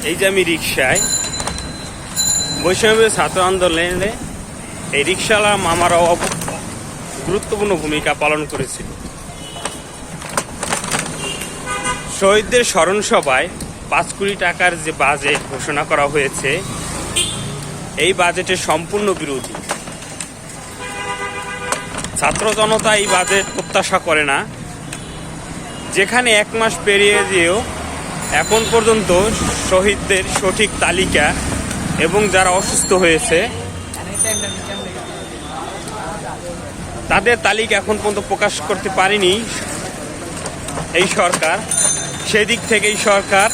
এই যে আমি রিক্সায় বৈষম্য ছাত্র আন্দোলনে এই রিক্সাওয়ালা মামারাও গুরুত্বপূর্ণ ভূমিকা পালন করেছিল। শহীদদের স্মরণ সভায় 5 কোটি টাকার যে বাজেট ঘোষণা করা হয়েছে, এই বাজেটের সম্পূর্ণ বিরোধী। ছাত্র জনতা এই বাজেট প্রত্যাশা করে না। যেখানে 1 মাস পেরিয়ে গিয়েও এখন পর্যন্ত শহীদদের সঠিক তালিকা এবং যারা অসুস্থ হয়েছে তাদের তালিকা এখন পর্যন্ত প্রকাশ করতে পারেনি এই সরকার। সেদিক থেকে এই সরকার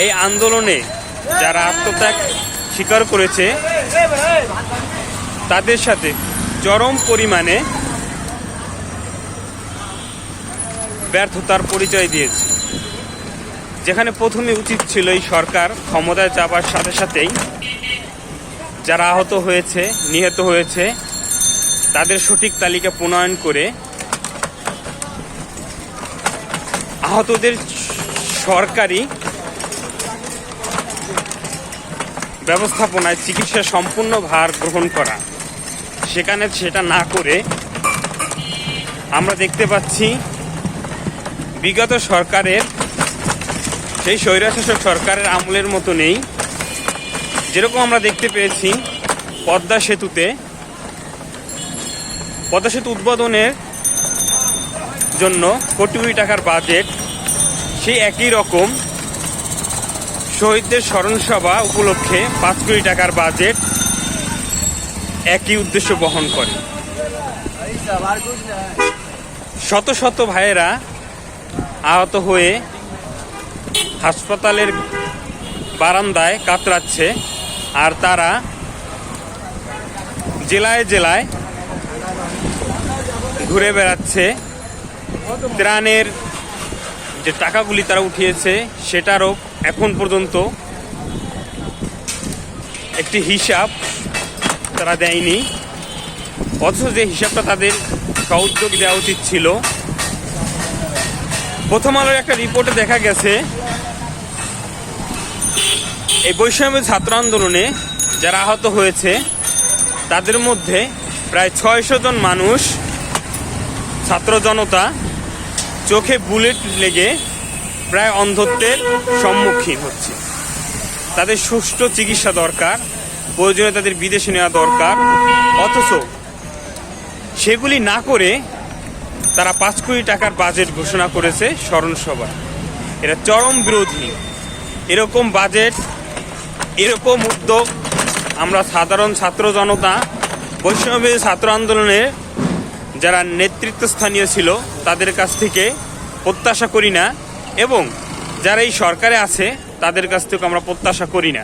এই আন্দোলনে যারা আত্মত্যাগ স্বীকার করেছে তাদের সাথে চরম পরিমাণে ব্যর্থতার পরিচয় দিয়েছে। যেখানে প্রথমে উচিত ছিল এই সরকার ক্ষমতায় যাবার সাথে সাথেই যারা আহত হয়েছে, নিহত হয়েছে তাদের সঠিক তালিকা প্রণয়ন করে আহতদের সরকারি ব্যবস্থাপনায় চিকিৎসার সম্পূর্ণ ভার গ্রহণ করা। সেখানে সেটা না করে আমরা দেখতে পাচ্ছি বিগত সরকারের সেই স্বৈরশাসক সরকারের আমলের মতো নেই। যেরকম আমরা দেখতে পেয়েছি পদ্মা সেতু উদ্বোধনের জন্য কোটি কোটি টাকার বাজেট, সেই একই রকম শহীদদের স্মরণ সভা উপলক্ষে 5 কোটি টাকার বাজেট একই উদ্দেশ্য বহন করে। শত শত ভাইয়েরা আহত হয়ে হাসপাতালের বারান্দায় কাতরাচ্ছে, আর তারা জেলায় জেলায় ঘুরে বেড়াচ্ছে। ত্রাণের যে টাকাগুলি তারা উঠিয়েছে সেটারও এখন পর্যন্ত একটি হিসাব তারা দেয়নি, অথচ যে হিসাবটা তাদের সহযোগ দেওয়া উচিত ছিল। প্রথম আলোর একটা রিপোর্টে দেখা গেছে এই বৈষম্য ছাত্র আন্দোলনে যারা আহত হয়েছে তাদের মধ্যে প্রায় 600 জন মানুষ, ছাত্র জনতা, চোখে বুলেট লেগে প্রায় অন্ধত্বের সম্মুখীন হচ্ছে। তাদের সুষ্ঠু চিকিৎসা দরকার, প্রয়োজনে তাদের বিদেশে নেওয়া দরকার, অথচ সেগুলি না করে তারা 5 কোটি টাকার বাজেট ঘোষণা করেছে স্মরণ সভা। এটা চরম বিরোধী। এরকম বাজেট, এরকম উদ্যোগ আমরা সাধারণ ছাত্র জনতা বৈষম্য ছাত্র আন্দোলনে যারা নেতৃত্বস্থানীয় ছিল তাদের কাছ থেকে প্রত্যাশা করি না, এবং যারা এই সরকারে আছে তাদের কাছ থেকে আমরা প্রত্যাশা করি না।